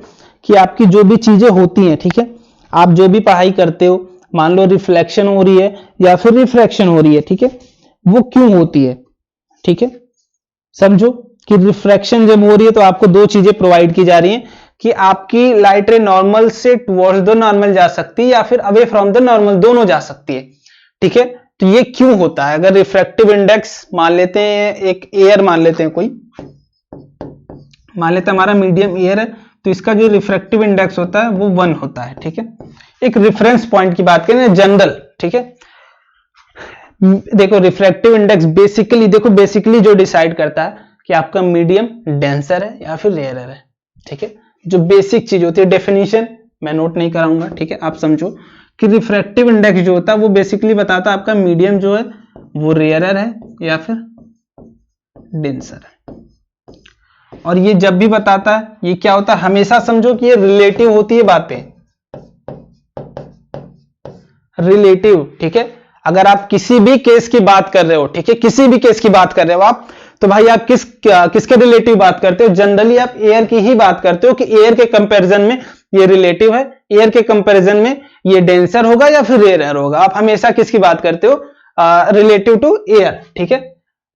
Speaker 1: कि आपकी जो भी चीजें होती हैं, ठीक है, आप जो भी पढ़ाई करते हो, मान लो रिफ्लेक्शन हो रही है या फिर रिफ्रैक्शन हो रही है, ठीक है, वो क्यों होती है, ठीक है, समझो कि रिफ्रैक्शन जब हो रही है तो आपको दो चीजें प्रोवाइड की जा रही हैं कि आपकी लाइट रे नॉर्मल से टुवर्ड्स द नॉर्मल जा सकती है या फिर अवे फ्रॉम द नॉर्मल, दोनों जा सकती है, ठीक है। तो ये क्यों होता है, अगर रिफ्रैक्टिव इंडेक्स मान लेते हैं, एक एयर मान लेते हैं, कोई मान लेते हैं हमारा मीडियम एयर है, तो इसका जो रिफ्रैक्टिव इंडेक्स होता है वो 1 होता है, ठीक है। एक रेफरेंस पॉइंट की बात करें जनरल, ठीक है, देखो रिफ्रैक्टिव इंडेक्स बेसिकली, देखो बेसिकली जो डिसाइड करता है कि आपका मीडियम डेंसर है या फिर रेयरर है, ठीक है, जो बेसिक चीज होती है, डेफिनेशन मैं नोट नहीं कराऊंगा, ठीक है, आप समझो कि रिफ्रैक्टिव इंडेक्स जो होता है वो बेसिकली बताता है आपका मीडियम जो है वो रेयरर है या फिर डेंसर है। और ये जब भी बताता है ये क्या होता है, हमेशा समझो कि ये रिलेटिव होती है बातें, रिलेटिव, ठीक है। अगर आप किसी भी केस की बात कर रहे हो, ठीक है, किसी भी केस की बात कर रहे हो आप, तो भाई आप किसके रिलेटिव बात करते हो, जनरली आप एयर की ही बात करते हो कि एयर के कंपैरिजन में ये रिलेटिव है, एयर के कंपैरिजन में ये डेंसर होगा या फिर रेयर होगा। आप हमेशा किसकी बात करते हो, रिलेटिव टू एयर, ठीक है।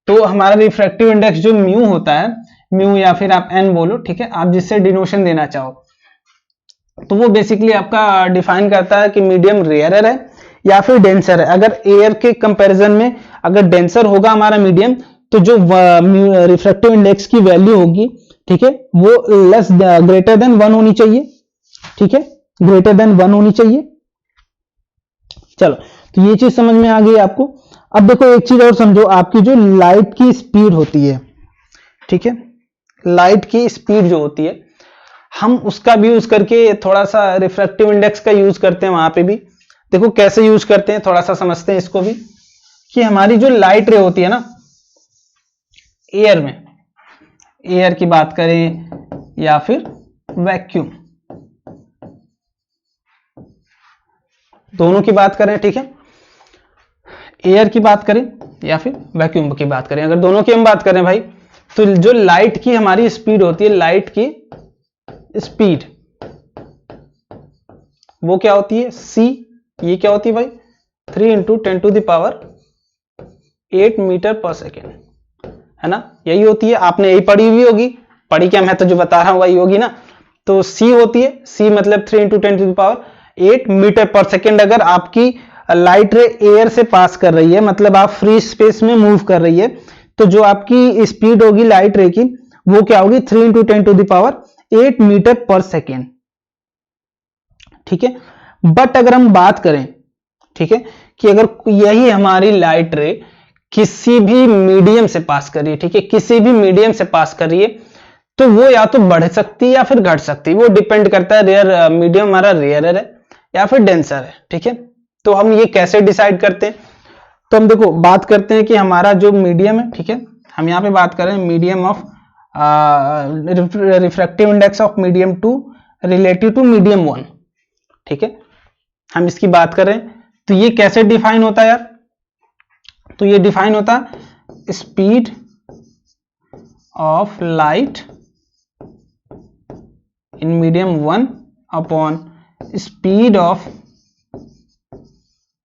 Speaker 1: तो हमारा रिफ्रैक्टिव इंडेक्स जो म्यू होता है, म्यू या फिर आप एन बोलो, ठीक है, आप जिससे डिनोशन देना चाहो, तो वो बेसिकली आपका डिफाइन करता है कि मीडियम रेयरर है या फिर डेंसर है। अगर एयर के कंपैरिजन में अगर डेंसर होगा हमारा मीडियम, तो जो रिफ्रैक्टिव इंडेक्स की वैल्यू होगी, ठीक है, वो लेस ग्रेटर देन 1 होनी चाहिए, ठीक है, ग्रेटर देन 1 होनी चाहिए। चलो तो ये चीज समझ में आ गई आपको। अब देखो एक चीज और समझो, आपकी जो लाइट की स्पीड होती है, ठीक है, लाइट की स्पीड जो होती है, हम उसका भी यूज करके थोड़ा सा रिफ्रैक्टिव इंडेक्स का यूज करते हैं वहां पे भी। देखो कैसे यूज करते हैं, थोड़ा सा समझते हैं इसको भी, कि हमारी जो लाइट रे होती है ना, एयर में, एयर की बात करें या फिर वैक्यूम, दोनों की बात करें, ठीक है, एयर की बात करें या फिर वैक्यूम की बात करें, अगर दोनों की हम बात करें भाई, तो जो लाइट की हमारी स्पीड होती है, लाइट की स्पीड, वो क्या होती है, c, ये क्या होती है भाई, 3 into 10 to the power 8 metre per second, है ना, यही होती है, आपने यही पढ़ी हुई होगी, पढ़ी क्या, मैं तो जो बता रहा हूं वही होगी ना। तो c होती है, c मतलब 3 into 10 to the power 8 metre per second. अगर आपकी लाइट रे एयर से पास कर रही है, मतलब आप फ्री स्पेस में मूव कर रही है, तो जो आपकी स्पीड होगी लाइट रे की, वो क्या होगी, 3 into 10 to the power 8 metre per second, ठीक है। बट अगर हम बात करें, ठीक है, कि अगर यही हमारी लाइट रे किसी भी मीडियम से पास कर रही है, ठीक है, किसी भी मीडियम से पास कर रही है, तो वो या तो बढ़ सकती है या फिर घट सकती है, वो डिपेंड करता है रेयर मीडियम हमारा रेयरर है या फिर डेंसर है, ठीक है। तो हम ये कैसे डिसाइड करते हैं, तो हम देखो बात करते हैं कि हमारा जो मीडियम है, ठीक है, हम यहाँ पे बात करें medium of refractive index of medium 2 relative to medium 1, ठीक है, हम इसकी बात करें, तो ये कैसे डिफाइन होता है यार, तो ये डिफाइन होता है speed of light in medium 1 upon speed of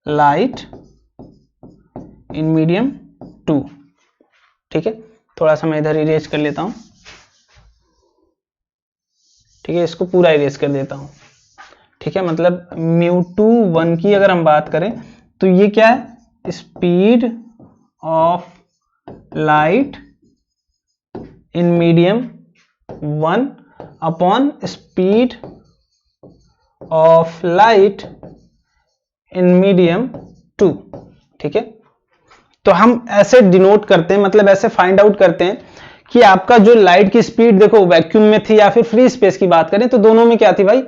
Speaker 1: light in medium 2, ठीक है। थोड़ा सा मैं इधर इरेज कर लेता हूं, ठीक है, इसको पूरा इरेज कर देता हूं, ठीक है, मतलब μ2 1 की अगर हम बात करें, तो ये क्या है, speed of light in medium 1 upon speed of light in medium 2, ठीक है। तो हम ऐसे डिनोट करते हैं, मतलब ऐसे फाइंड आउट करते हैं कि आपका जो लाइट की स्पीड, देखो वैक्यूम में थी या फिर फ्री स्पेस की बात करें, तो दोनों में क्या थी भाई,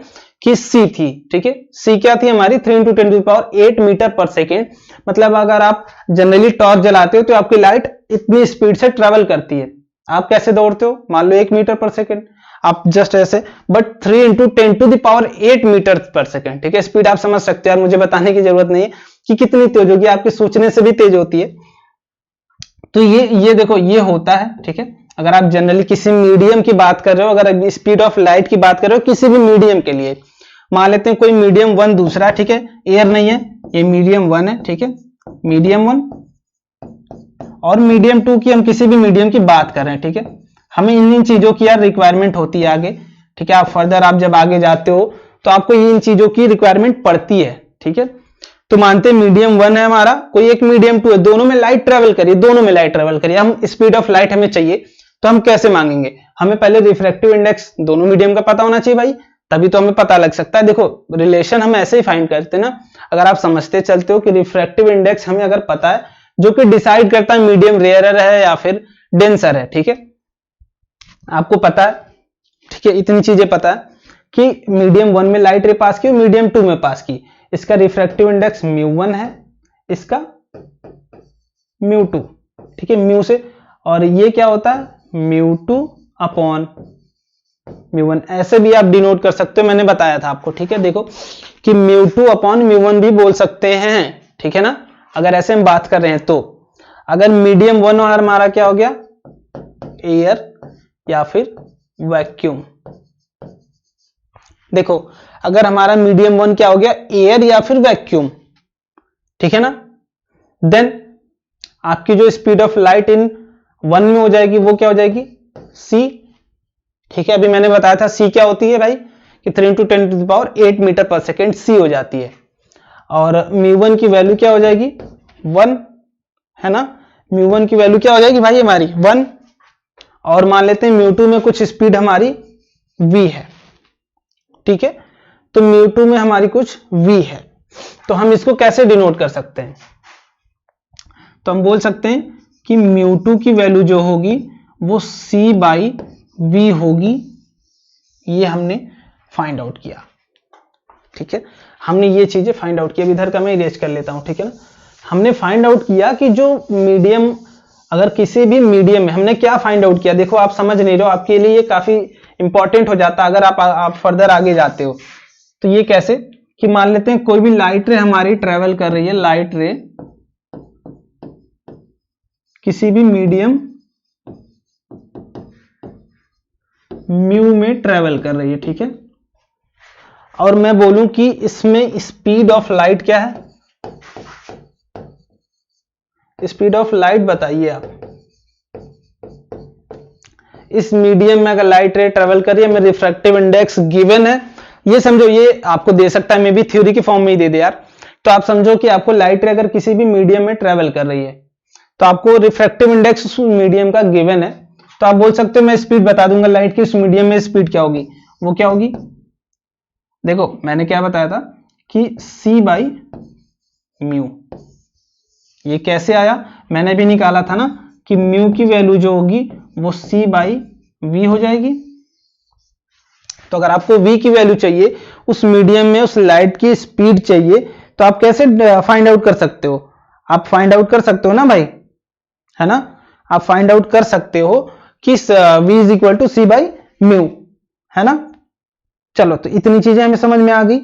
Speaker 1: कि c थी, ठीक है, c क्या थी हमारी, 3 into 10 to the power 8 metre per second. मतलब अगर आप जनरली टॉर्च जलाते हो तो आपकी लाइट इतनी स्पीड से ट्रेवल करती है, आप कैसे दौड़ते हो, मान लो 1 मीटर पर सेकेंड, आप जस्ट ऐसे, but 3 into 10 to the power 8 metre per second, ठीक है, स्पीड आप समझ सकते हो यार, मुझे बताने की जरूरत नहीं है कि कितनी तेज होगी, आपके सोचने से भी तेज होती है। तो ये देखो ये होता है, ठीक है, अगर आप जनरली किसी मीडियम की बात कर रहे हो, अगर स्पीड ऑफ लाइट की बात कर रहे हो किसी भी मीडियम के लिए, मान लेते हैं कोई मीडियम 1 दूसरा, ठीक है, एयर नहीं है, ये मीडियम 1 है, ठीक है, मीडियम 1 और मीडियम 2 की हम किसी भी मीडियम की बात कर रहे हैं, ठीक है। हमें इन चीजों की यार रिक्वायरमेंट होती है आगे, ठीक है, आप फर्दर आप जब आगे जाते हो तो आपको इन चीजों की रिक्वायरमेंट पड़ती है, ठीक है। तो मानते हैं मीडियम 1 है हमारा, कोई एक मीडियम 2 है, दोनों में लाइट ट्रेवल करिए, दोनों में लाइट ट्रेवल करिए, हम स्पीड ऑफ लाइट हमें चाहिए, तो हम कैसे मांगेंगे, हमें पहले रिफ्रैक्टिव इंडेक्स दोनों मीडियम का पता होना चाहिए भाई, तभी तो हमें पता लग सकता है। देखो रिलेशन हम ऐसे ही फाइंड करते हैं ना, अगर आप समझते चलते हो कि रिफ्रैक्टिव इंडेक्स हमें अगर पता है, जो कि डिसाइड करता है मीडियम रेयरर है या फिर डेंसर है, ठीक है, आपको पता है, ठीक है, इतनी चीजें पता है कि मीडियम 1 में लाइट रे पास की, मीडियम 2 में पास की, इसका रिफ्रैक्टिव इंडेक्स μ1 है, इसका μ2, ठीक है, म्यू से, और ये क्या होता है μ2 अपॉन μ1, ऐसे भी आप डिनोट कर सकते हो, मैंने बताया था आपको, ठीक है। देखो कि μ2 अपॉन μ1 भी बोल सकते हैं, ठीक है ना, अगर ऐसे हम बात कर रहे हैं तो। अगर मीडियम 1 और हमारा क्या हो गया, एयर या फिर वैक्यूम, देखो अगर हमारा मीडियम 1 क्या हो गया, एयर या फिर वैक्यूम, ठीक है ना, देन आपकी जो स्पीड ऑफ लाइट इन 1 में हो जाएगी, वो क्या हो जाएगी, c, ठीक है। अभी मैंने बताया था c क्या होती है भाई, कि 3 into 10 to the power 8 metre per second c हो जाती है, और μ1 की वैल्यू क्या हो जाएगी 1, है ना, μ1 की वैल्यू क्या हो जाएगी भाई हमारी 1, और मान लेते हैं μ2 में कुछ स्पीड हमारी v है, ठीक है, तो μ2 में हमारी कुछ v है, तो हम इसको कैसे डिनोट कर सकते हैं, तो हम बोल सकते हैं कि μ2 की वैल्यू जो होगी वो C/V होगी। ये हमने फाइंड आउट किया, ठीक है, हमने ये चीजें फाइंड आउट किया। इधर का मैं इरेज कर लेता हूं, ठीक है ना। हमने फाइंड आउट किया कि जो मीडियम, अगर किसी भी मीडियम में हमने क्या फाइंड आउट किया, देखो आप समझ नहीं रहे हो, आपके लिए ये काफी इंपॉर्टेंट हो जाता है अगर आप फर्दर आगे जाते हो। तो ये कैसे कि मान लेते हैं कोई भी लाइट रे हमारी ट्रेवल कर रही है, लाइट रे किसी भी मीडियम म्यू में ट्रेवल कर रही है, ठीक है, और मैं बोलूं कि इसमें स्पीड ऑफ लाइट क्या है, स्पीड ऑफ लाइट बताइए आप। इस मीडियम में अगर लाइट रे ट्रेवल कर रही है, मेरा रिफ्रैक्टिव इंडेक्स गिवन है, ये समझो, ये आपको दे सकता है, मे बी थ्योरी की फॉर्म में ही दे दे यार। तो आप समझो कि आपको लाइट रे अगर किसी भी मीडियम में ट्रेवल कर रही है तो आपको रिफ्रैक्टिव इंडेक्स उस मीडियम का गिवन है, तो आप बोल सकते हो मैं स्पीड बता दूंगा लाइट की, उस मीडियम में स्पीड क्या होगी, वो क्या होगी, देखो मैंने क्या बताया था कि C/μ। ये कैसे आया, मैंने भी निकाला था ना कि म्यू की वैल्यू जो होगी वो C/V हो जाएगी। तो अगर आपको V की वैल्यू चाहिए, उस मीडियम में उस लाइट की स्पीड चाहिए, तो आप कैसे फाइंड आउट कर सकते हो, आप फाइंड आउट कर सकते हो ना भाई, है ना, आप फाइंड आउट कर सकते हो कि V is equal to C/μ, है ना। चलो, तो इतनी चीजें हमें समझ में आ गई।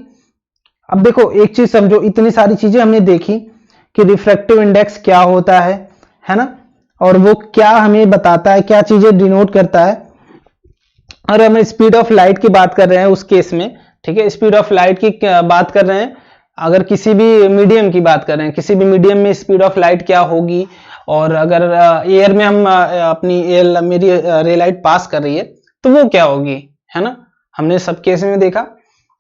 Speaker 1: अब देखो एक चीज समझो, इतनी सारी चीजें हमने देखी कि रिफ्रैक्टिव इंडेक्स क्या होता है ना, और वो क्या हमें बताता है, क्या चीजें डिनोट करता है, और हम स्पीड ऑफ लाइट की बात कर रहे हैं उस केस में, ठीक है, स्पीड ऑफ लाइट की बात कर रहे हैं, अगर किसी भी मीडियम की बात कर रहे हैं, किसी भी मीडियम में स्पीड ऑफ लाइट क्या होगी, और अगर एयर में हम अपनी मेरी रे लाइट पास कर रही है तो वो क्या होगी, है ना, हमने सब केस में देखा।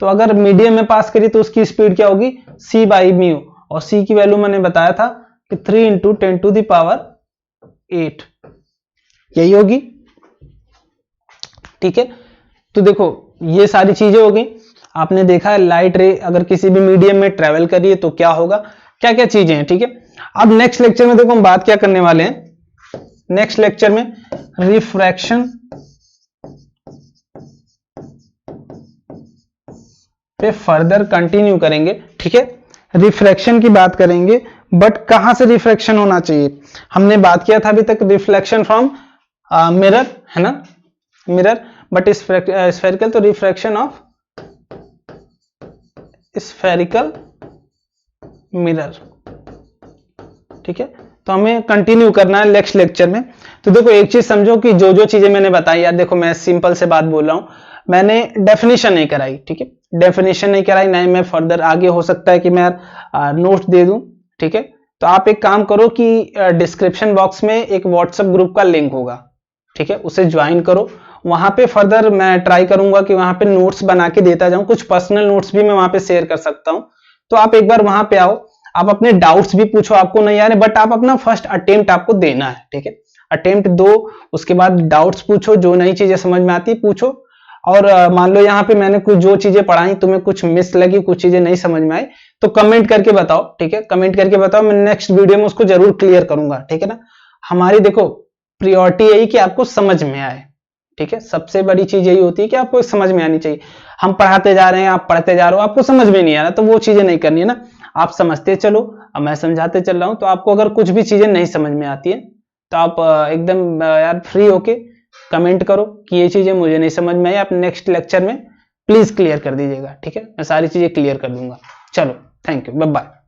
Speaker 1: तो अगर मीडियम में पास करी तो उसकी स्पीड क्या होगी, C/μ, और C की वैल्यू मैंने बताया था कि 3 × 10⁸ यही होगी, ठीक है। तो देखो ये सारी चीजें हो गई, आपने देखा है लाइट रे अगर किसी भी मीडियम में ट्रेवल करिए तो क्या होगा, क्या क्या चीजें हैं, ठीक है। अब नेक्स्ट लेक्चर में देखो हम बात क्या करने वाले हैं, नेक्स्ट लेक्चर में रिफ्रैक्शन पे फर्दर कंटिन्यू करेंगे, ठीक है, रिफ्रैक्शन की बात करेंगे, बट कहां से रिफ्रैक्शन होना चाहिए, हमने बात किया था अभी तक रिफ्लेक्शन फ्रॉम मिरर, है ना, मिरर, बट स्फेरिकल तो रिफ्रैक्शन ऑफ स्फेरिकल मिरर, ठीक है। तो हमें कंटिन्यू करना है नेक्स्ट लेक्चर में। तो देखो एक चीज समझो कि जो जो चीजें मैंने बताई यार, देखो मैं सिंपल से बात बोल रहा हूं, मैंने डेफिनेशन नहीं कराई, ठीक है, डेफिनेशन नहीं कराई, नहीं मैं फर्दर आगे हो सकता है कि मैं नोट्स दे दूं, ठीक है। तो आप एक काम करो कि डिस्क्रिप्शन बॉक्स में एक व्हाट्सएप ग्रुप का लिंक होगा, ठीक है, उसे ज्वाइन करो, वहां पे फर्दर मैं ट्राई करूंगा कि वहां पे नोट्स बना के देता जाऊं, कुछ पर्सनल नोट्स भी मैं वहां पे शेयर कर सकता हूं। तो आप एक बार वहां पे आओ, आप अपने डाउट्स भी पूछो, आपको नहीं आ रहे बट आप अपना फर्स्ट अटेम्प्ट आपको देना है, ठीक है, अटेम्प्ट दो, उसके बाद डाउट्स पूछो, जो नई चीजें समझ में आती पूछो, और मान लो यहाँ पे मैंने कुछ जो चीजें पढ़ाई तुम्हें कुछ मिस लगी, कुछ चीजें नहीं समझ में आई, तो कमेंट करके बताओ, ठीक है, कमेंट करके बताओ, मैं नेक्स्ट वीडियो में उसको जरूर क्लियर करूंगा, ठीक है ना। हमारी देखो प्रायोरिटी यही कि आपको समझ में आए, ठीक है, सबसे बड़ी चीज यही होती है कि आपको समझ में आनी चाहिए। हम पढ़ाते जा रहे हैं, आप पढ़ते जा रहे हो, आपको समझ में नहीं आ रहा, तो वो चीजें नहीं करनी है ना, आप समझते चलो, अब मैं समझाते चल रहा हूं, तो आपको अगर कुछ भी चीजें नहीं समझ में आती है तो आप एकदम यार फ्री होके कमेंट करो कि ये चीजें मुझे नहीं समझ में आई, आप नेक्स्ट लेक्चर में प्लीज क्लियर कर दीजिएगा, ठीक है, मैं सारी चीजें क्लियर कर दूंगा। चलो, थैंक यू, बाय बाय।